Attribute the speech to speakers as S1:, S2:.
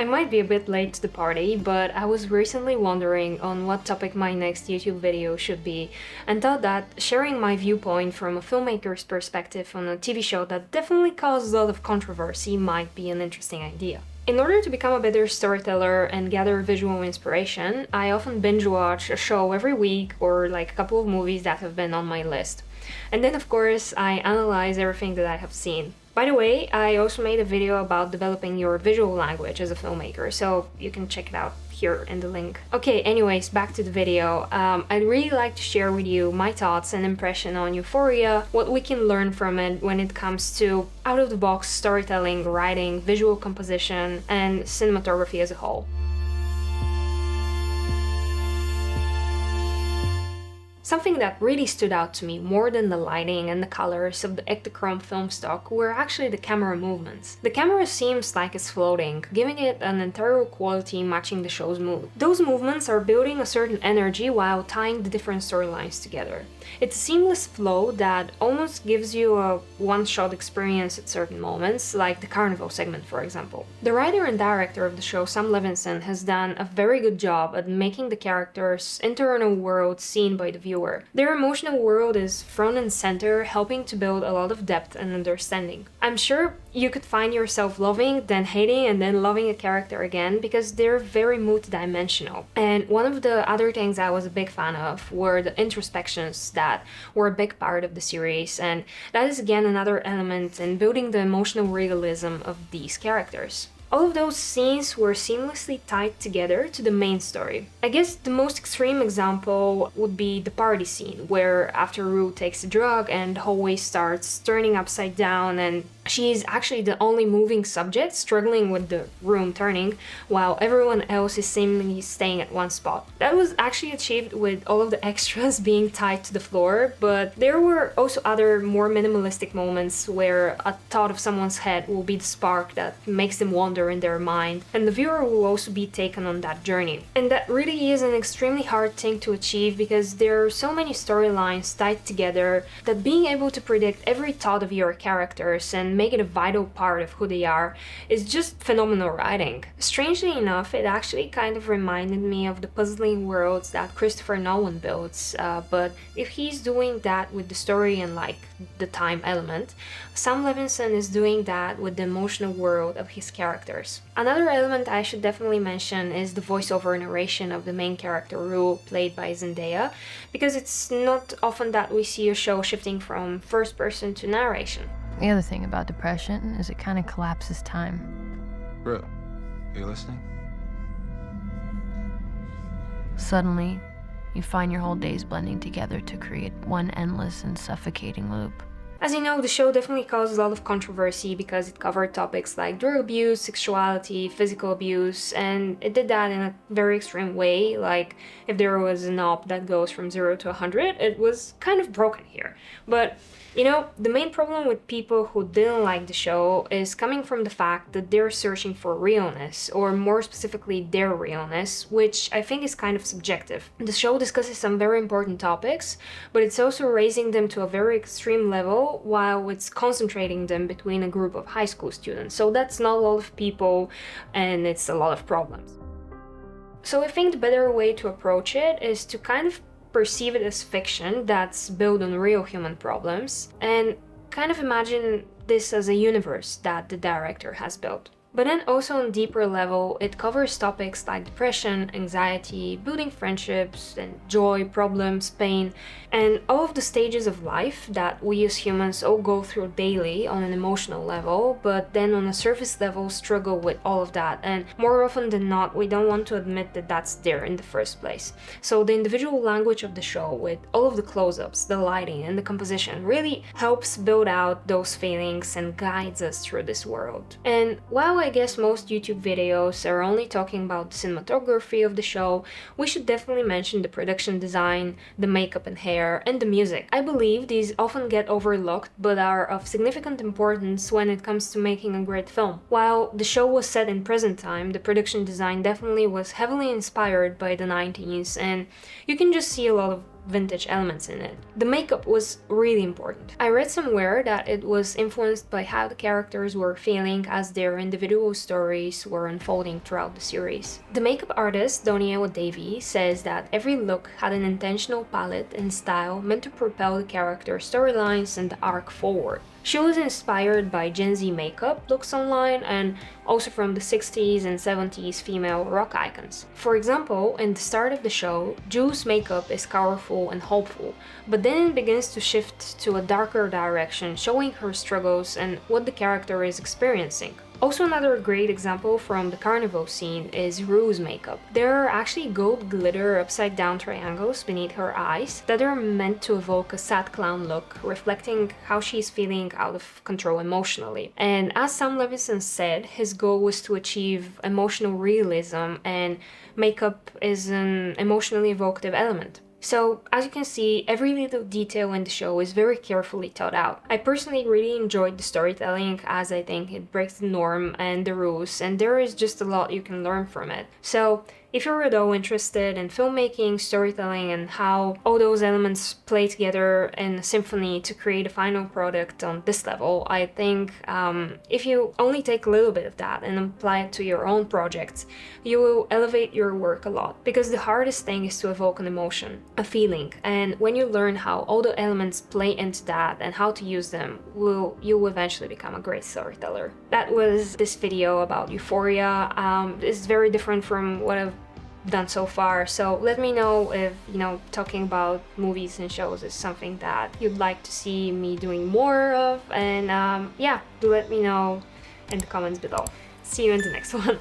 S1: I might be a bit late to the party, but I was recently wondering on what topic my next YouTube video should be, and thought that sharing my viewpoint from a filmmaker's perspective on a TV show that definitely caused a lot of controversy might be an interesting idea. In order to become a better storyteller and gather visual inspiration, I often binge watch a show every week or like a couple of movies that have been on my list. And then of course I analyze everything that I have seen. By the way, I also made a video about developing your visual language as a filmmaker, so you can check it out here in the link. Okay, anyways, back to the video. I'd really like to share with you my thoughts and impression on Euphoria, what we can learn from it when it comes to out-of-the-box storytelling, writing, visual composition, and cinematography as a whole. Something that really stood out to me more than the lighting and the colors of the Ektachrome film stock were actually the camera movements. The camera seems like it's floating, giving it an ethereal quality matching the show's mood. Those movements are building a certain energy while tying the different storylines together. It's a seamless flow that almost gives you a one-shot experience at certain moments, like the carnival segment for example. The writer and director of the show, Sam Levinson, has done a very good job at making the characters' internal world seen by the viewer. Their emotional world is front and center, helping to build a lot of depth and understanding. I'm sure you could find yourself loving, then hating, and then loving a character again because they're very multidimensional. And one of the other things I was a big fan of were the introspections that were a big part of the series, and that is again another element in building the emotional realism of these characters. All of those scenes were seamlessly tied together to the main story. I guess the most extreme example would be the party scene, where after Rue takes a drug and the hallway starts turning upside down and she is actually the only moving subject struggling with the room turning, while everyone else is seemingly staying at one spot. That was actually achieved with all of the extras being tied to the floor, but there were also other more minimalistic moments where a thought of someone's head will be the spark that makes them wander in their mind, and the viewer will also be taken on that journey. And that really is an extremely hard thing to achieve because there are so many storylines tied together that being able to predict every thought of your characters and make it a vital part of who they are is just phenomenal writing. Strangely enough, it actually kind of reminded me of the puzzling worlds that Christopher Nolan builds, but if he's doing that with the story and like the time element, Sam Levinson is doing that with the emotional world of his characters. Another element I should definitely mention is the voiceover narration of the main character Rue, played by Zendaya, because it's not often that we see a show shifting from first person to narration.
S2: The other thing about depression is it kind of collapses time.
S3: Bro, are you listening?
S2: Suddenly, you find your whole days blending together to create one endless and suffocating loop.
S1: As you know, the show definitely caused a lot of controversy because it covered topics like drug abuse, sexuality, physical abuse, and it did that in a very extreme way. Like, if there was a knob that goes from 0 to 100, it was kind of broken here. But you know, the main problem with people who didn't like the show is coming from the fact that they're searching for realness, or more specifically their realness, which I think is kind of subjective. The show discusses some very important topics, but it's also raising them to a very extreme level while it's concentrating them between a group of high school students. So that's not a lot of people and it's a lot of problems. So I think the better way to approach it is to kind of perceive it as fiction that's built on real human problems and kind of imagine this as a universe that the director has built. But then also on a deeper level, it covers topics like depression, anxiety, building friendships, and joy, problems, pain, and all of the stages of life that we as humans all go through daily on an emotional level, but then on a surface level struggle with all of that. And more often than not, we don't want to admit that that's there in the first place. So the individual language of the show, with all of the close-ups, the lighting, and the composition, really helps build out those feelings and guides us through this world. And while I guess most YouTube videos are only talking about the cinematography of the show, we should definitely mention the production design, the makeup and hair, and the music. I believe these often get overlooked but are of significant importance when it comes to making a great film. While the show was set in present time, the production design definitely was heavily inspired by the 90s, and you can just see a lot of vintage elements in it. The makeup was really important. I read somewhere that it was influenced by how the characters were feeling as their individual stories were unfolding throughout the series. The makeup artist, Doniella Davy, says that every look had an intentional palette and style meant to propel the character's storylines and the arc forward. She was inspired by Gen Z makeup looks online and also from the 60s and 70s female rock icons. For example, in the start of the show, Ju's makeup is colorful and hopeful, but then it begins to shift to a darker direction, showing her struggles and what the character is experiencing. Also, another great example from the carnival scene is Rue's makeup. There are actually gold glitter upside down triangles beneath her eyes that are meant to evoke a sad clown look, reflecting how she's feeling out of control emotionally. And as Sam Levinson said, his goal was to achieve emotional realism, and makeup is an emotionally evocative element. So, as you can see, every little detail in the show is very carefully thought out. I personally really enjoyed the storytelling, as I think it breaks the norm and the rules, and there is just a lot you can learn from it. So, if you're at all interested in filmmaking, storytelling, and how all those elements play together in a symphony to create a final product on this level, I think if you only take a little bit of that and apply it to your own projects, you will elevate your work a lot. Because the hardest thing is to evoke an emotion, a feeling, and when you learn how all the elements play into that and how to use them, you will eventually become a great storyteller. That was this video about Euphoria. It's very different from what I've done so far, so let me know if talking about movies and shows is something that you'd like to see me doing more of, and yeah, do let me know in the comments below. See you in the next one.